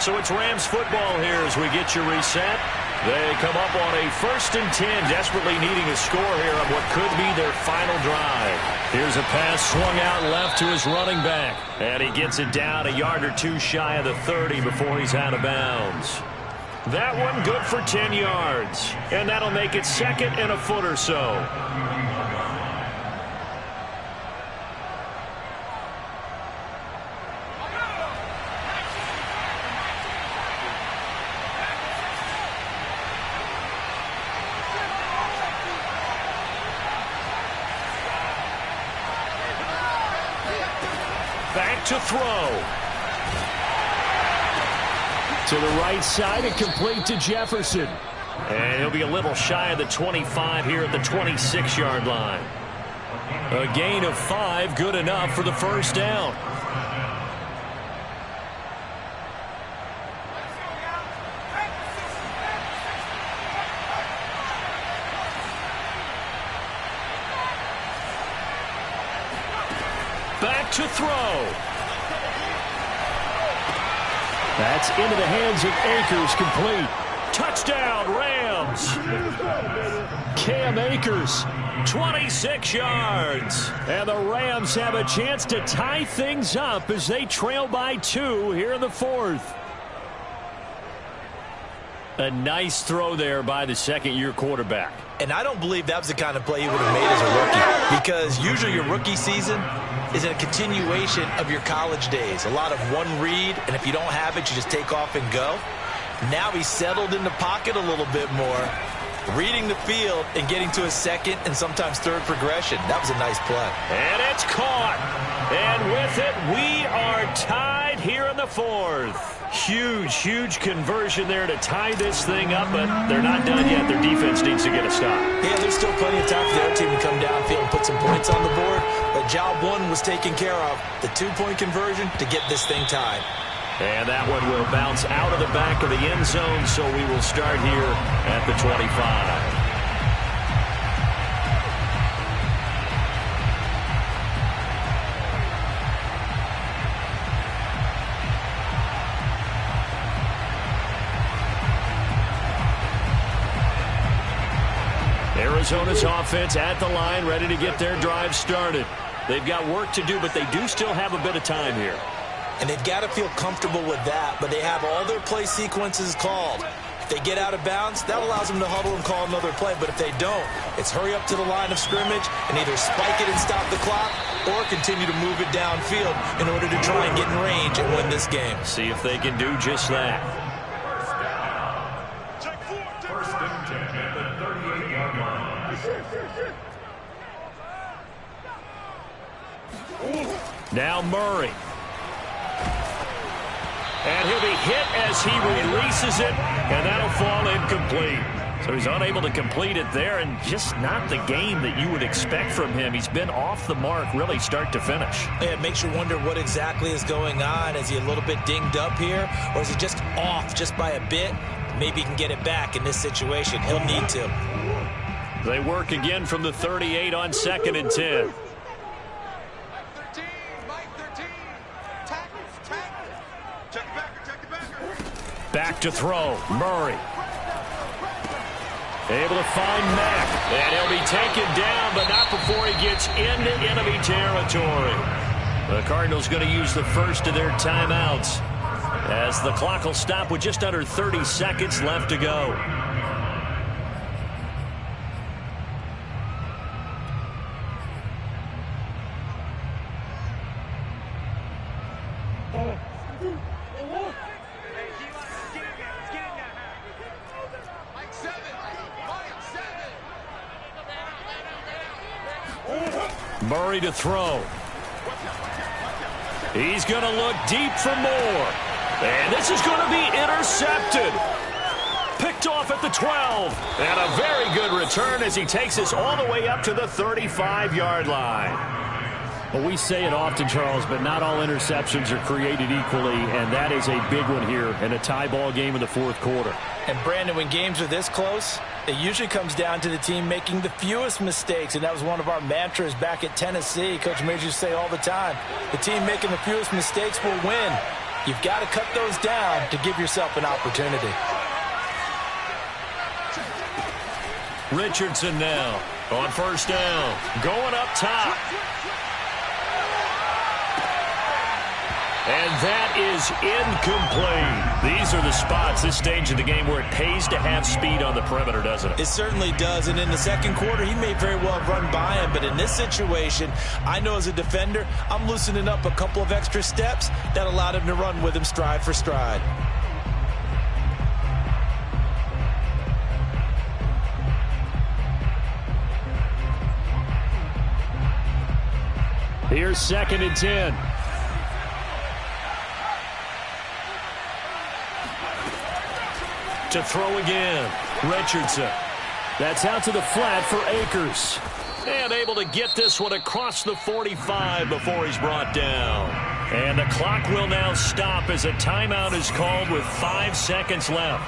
So it's Rams football here as we get you reset. They come up on a 1st and 10, desperately needing a score here on what could be their final drive. Here's a pass swung out left to his running back. And he gets it down a yard or 2 shy of the 30 before he's out of bounds. That one good for 10 yards. And that'll make it 2nd and a foot or so. Back to throw. To the right side and complete to Jefferson. And he'll be a little shy of the 25 here at the 26-yard line. A gain of 5, good enough for the first down. Back to throw. That's into the hands of Akers, complete. Touchdown, Rams. Cam Akers, 26 yards. And the Rams have a chance to tie things up as they trail by 2 here in the 4th. A nice throw there by the second-year quarterback. And I don't believe that was the kind of play he would have made as a rookie. because usually your rookie season is a continuation of your college days. A lot of one read, and if you don't have it, you just take off and go. Now he's settled in the pocket a little bit more, reading the field and getting to a second and sometimes third progression. That was a nice play. And it's caught. And with it, we are tied here in the fourth. Huge conversion there to tie this thing up, but they're not done yet. Their defense needs to get a stop. Yeah, there's still plenty of time for the other team to come downfield and put some points on the board, but job one was taken care of. The two-point conversion to get this thing tied. And that one will bounce out of the back of the end zone, so we will start here at the 25. Arizona's offense at the line, ready to get their drive started. They've got work to do, but they do still have a bit of time here. And they've got to feel comfortable with that, but they have all their play sequences called. If they get out of bounds, that allows them to huddle and call another play. But if they don't, it's hurry up to the line of scrimmage and either spike it and stop the clock or continue to move it downfield in order to try and get in range and win this game. See if they can do just that. First and 10 at the 38-yard line. Now Murray. And he'll be hit as he releases it, and that'll fall incomplete. So he's unable to complete it there, and just not the game that you would expect from him. He's been off the mark really start to finish. It makes you wonder what exactly is going on. Is he a little bit dinged up here, or is he just off just by a bit? Maybe he can get it back in this situation. He'll need to. They work again from the 38 on 2nd and 10. Back to throw. Murray. Able to find Mack. And he'll be taken down, but not before he gets into enemy territory. The Cardinals going to use the first of their timeouts, as the clock will stop with just under 30 seconds left to go. Murray to throw. He's going to look deep for more. And this is going to be intercepted. Picked off at the 12. And a very good return as he takes us all the way up to the 35-yard line. Well, we say it often, Charles, but not all interceptions are created equally, and that is a big one here in a tie ball game in the fourth quarter. And, Brandon, when games are this close, it usually comes down to the team making the fewest mistakes, and that was one of our mantras back at Tennessee. Coach Majors used to say all the time, the team making the fewest mistakes will win. You've got to cut those down to give yourself an opportunity. Richardson now on first down, going up top. And that is incomplete. These are the spots, this stage of the game, where it pays to have speed on the perimeter, doesn't it? It certainly does. And in the second quarter, he may very well run by him. But in this situation, I know as a defender, I'm loosening up a couple of extra steps that allowed him to run with him stride for stride. Here's 2nd and 10. To throw again, Richardson. That's out to the flat for Akers. And able to get this one across the 45 before he's brought down. And the clock will now stop as a timeout is called with 5 seconds left.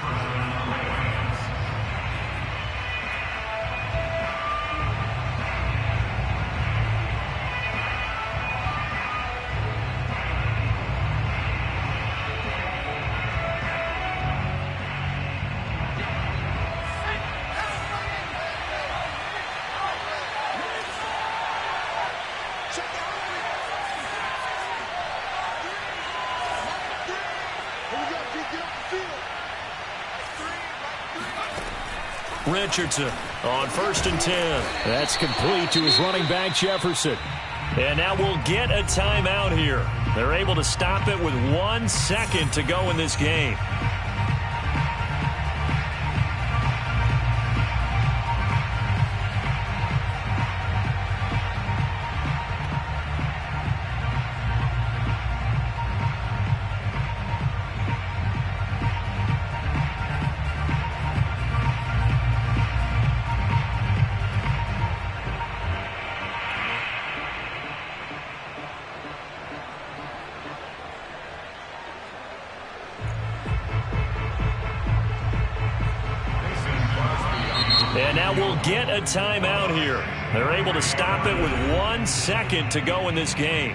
Richardson on 1st and 10. That's complete to his running back, Jefferson. And now we'll get a timeout here. They're able to stop it with 1 second to go in this game. And now we'll get a timeout here. They're able to stop it with 1 second to go in this game.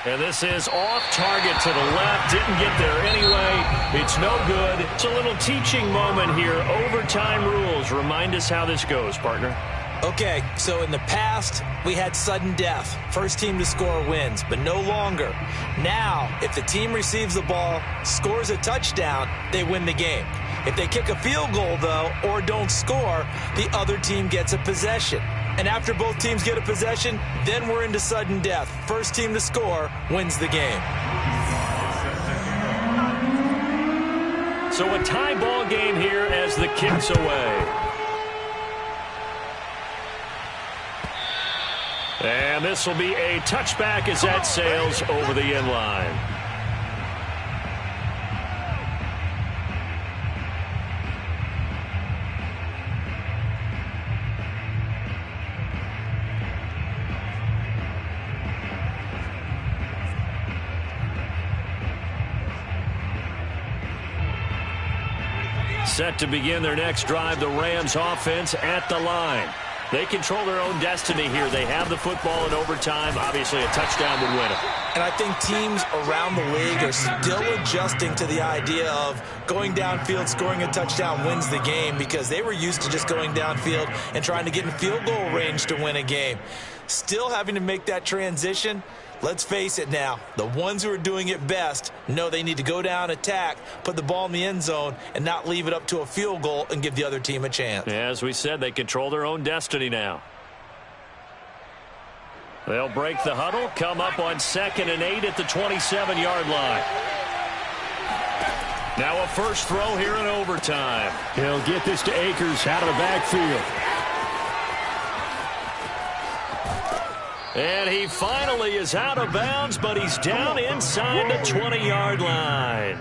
And this is off target to the left. Didn't get there anyway. It's no good. It's a little teaching moment here. Overtime rules. Remind us how this goes, partner. Okay, so in the past, we had sudden death. First team to score wins, but no longer. Now, if the team receives the ball, scores a touchdown, they win the game. If they kick a field goal, though, or don't score, the other team gets a possession. And after both teams get a possession, then we're into sudden death. First team to score wins the game. So a tie ball game here as the kick's away. And this will be a touchback as that sails over the end line. Set to begin their next drive, the Rams offense at the line. They control their own destiny here. They have the football in overtime. Obviously, a touchdown would win it. And I think teams around the league are still adjusting to the idea of going downfield, scoring a touchdown wins the game, because they were used to just going downfield and trying to get in field goal range to win a game. Still having to make that transition. Let's face it now, the ones who are doing it best know they need to go down, attack, put the ball in the end zone, and not leave it up to a field goal and give the other team a chance. As we said, they control their own destiny now. They'll break the huddle, come up on 2nd and 8 at the 27-yard line. Now a first throw here in overtime. He'll get this to Akers out of the backfield. And he finally is out of bounds, but he's down inside the 20-yard line.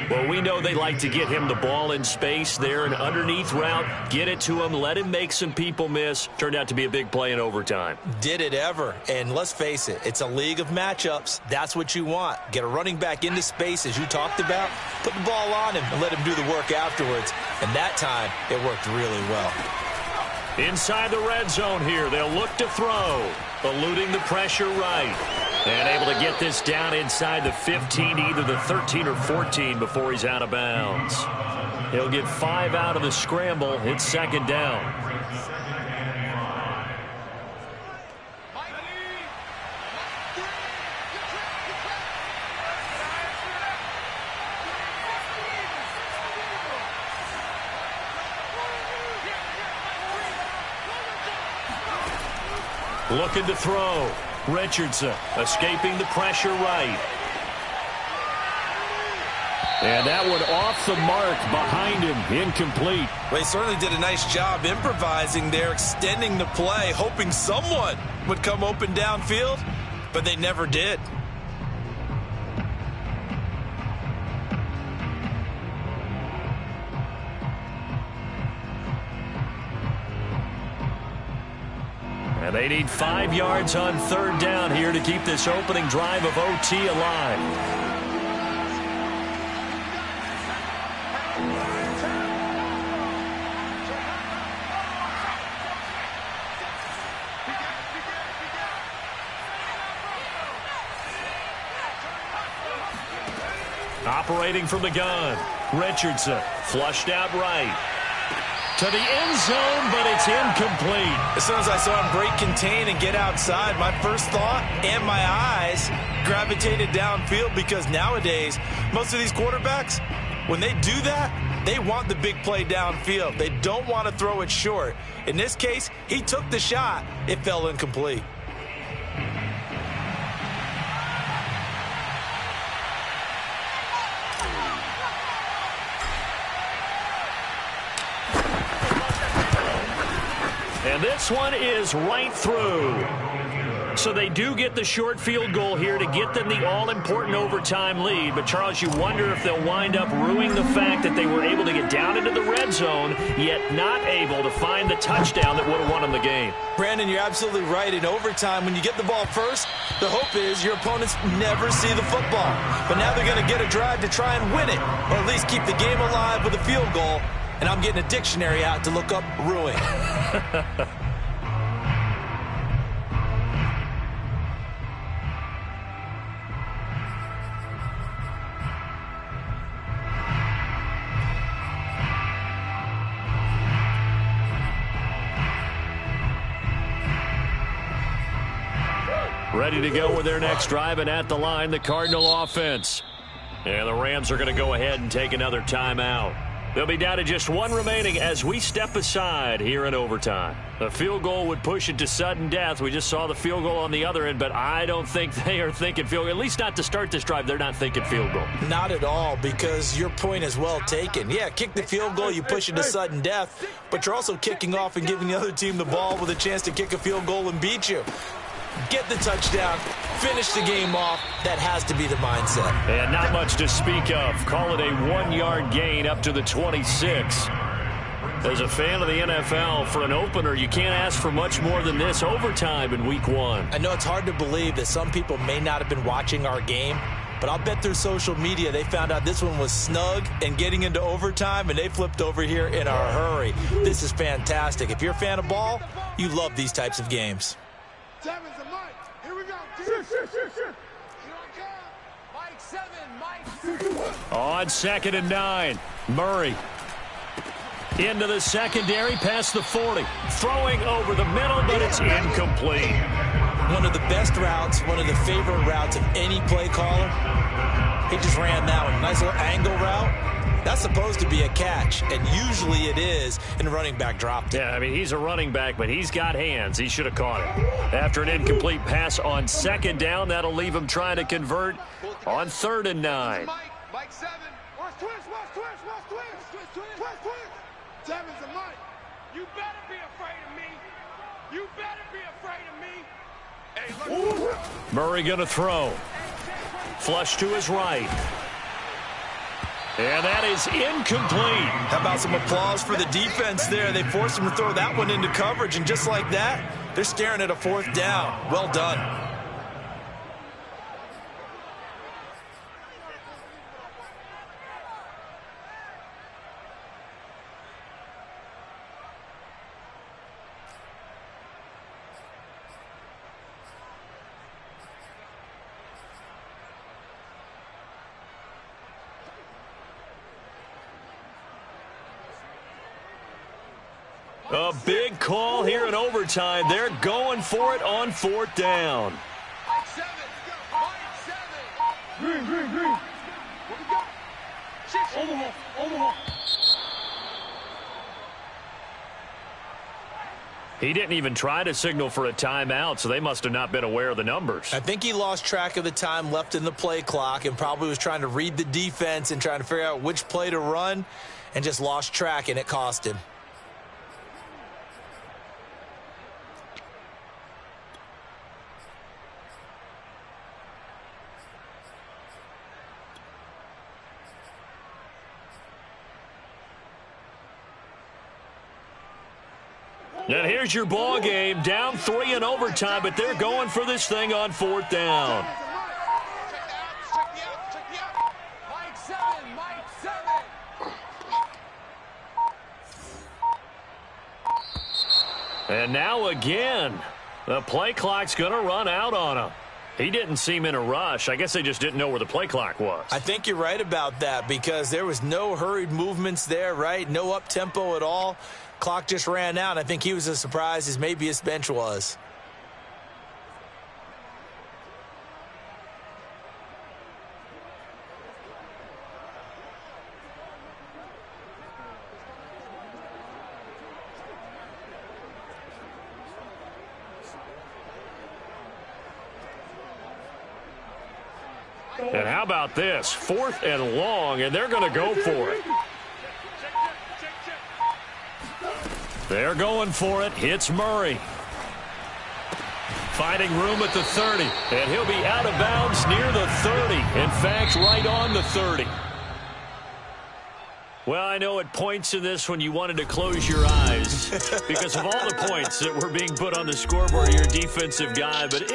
Well, we know they like to get him the ball in space there, an underneath route, get it to him, let him make some people miss. Turned out to be a big play in overtime. Did it ever. And let's face it, it's a league of matchups. That's what you want. Get a running back into space, as you talked about, put the ball on him and let him do the work afterwards. And that time, it worked really well. Inside the red zone here, they'll look to throw, eluding the pressure right. And able to get this down inside the 15, either the 13 or 14 before he's out of bounds. He'll get 5 out of the scramble. It's 2nd down. Looking to throw. Richardson escaping the pressure right. And that one off the mark behind him. Incomplete. Well, he certainly did a nice job improvising there, extending the play, hoping someone would come open downfield, but they never did. And they need 5 yards on 3rd down here to keep this opening drive of OT alive. Operating from the gun. Richardson flushed out right. To the end zone, but it's incomplete. As soon as I saw him break contain and get outside, my first thought and my eyes gravitated downfield, because nowadays, most of these quarterbacks, when they do that, they want the big play downfield. They don't want to throw it short. In this case, he took the shot. It fell incomplete. And this one is right through. So they do get the short field goal here to get them the all-important overtime lead. But, Charles, you wonder if they'll wind up ruining the fact that they were able to get down into the red zone, yet not able to find the touchdown that would have won them the game. Brandon, you're absolutely right. In overtime, when you get the ball first, the hope is your opponents never see the football. But now they're going to get a drive to try and win it, or at least keep the game alive with a field goal. And I'm getting a dictionary out to look up ruin. Ready to go with their next drive, and at the line, the Cardinal offense. And the Rams are going to go ahead and take another timeout. They'll be down to just one remaining as we step aside here in overtime. The field goal would push it to sudden death. We just saw the field goal on the other end, but I don't think they are thinking field goal. At least not to start this drive. They're not thinking field goal. Not at all, because your point is well taken. Yeah, kick the field goal, you push it to sudden death, but you're also kicking off and giving the other team the ball with a chance to kick a field goal and beat you. Get the touchdown, finish the game off. That has to be the mindset. And not much to speak of. Call it a 1-yard gain up to the 26. As a fan of the NFL, for an opener, you can't ask for much more than this. Overtime in week 1. I know it's hard to believe that some people may not have been watching our game, but I'll bet through social media they found out this one was snug and getting into overtime, and they flipped over here in a hurry. This is fantastic. If you're a fan of ball, you love these types of games. Seven's a Mike. Here we go. Shoot. Here I come. Mike 7. Mike. On 2nd and 9. Murray. Into the secondary, past the 40. Throwing over the middle, but it's incomplete. One of the best routes, one of the favorite routes of any play caller. He just ran that one. Nice little angle route. That's supposed to be a catch, and usually it is, and the running back dropped it. Yeah, I mean, he's a running back, but he's got hands. He should have caught it. After an incomplete pass on 2nd down, that'll leave him trying to convert on 3rd and 9. Mike 7. Watch twist. Seven's a Mike. You better be afraid of me. You better be afraid of me. Hey, look. Murray going to throw. Flush to his right. And that is incomplete. How about some applause for the defense there? They forced him to throw that one into coverage, and just like that, they're staring at a 4th down. Well done. A big call here in overtime. They're going for it on 4th down. Mike 7. Green. What we got? Omaha. He didn't even try to signal for a timeout, so they must have not been aware of the numbers. I think he lost track of the time left in the play clock and probably was trying to read the defense and trying to figure out which play to run, and just lost track, and it cost him. And here's your ball game, down 3 in overtime, but they're going for this thing on 4th down. Check me out. Mike 7. And now again, the play clock's going to run out on him. He didn't seem in a rush. I guess they just didn't know where the play clock was. I think you're right about that because there was no hurried movements there, right? No up-tempo at all. Clock just ran out. I think he was as surprised as maybe his bench was. And how about this? 4th and long, and they're going to go for it. They're going for it. Hits Murray. Finding room at the 30. And he'll be out of bounds near the 30. In fact, right on the 30. Well, I know at points in this when you wanted to close your eyes because of all the points that were being put on the scoreboard, you're a defensive guy, but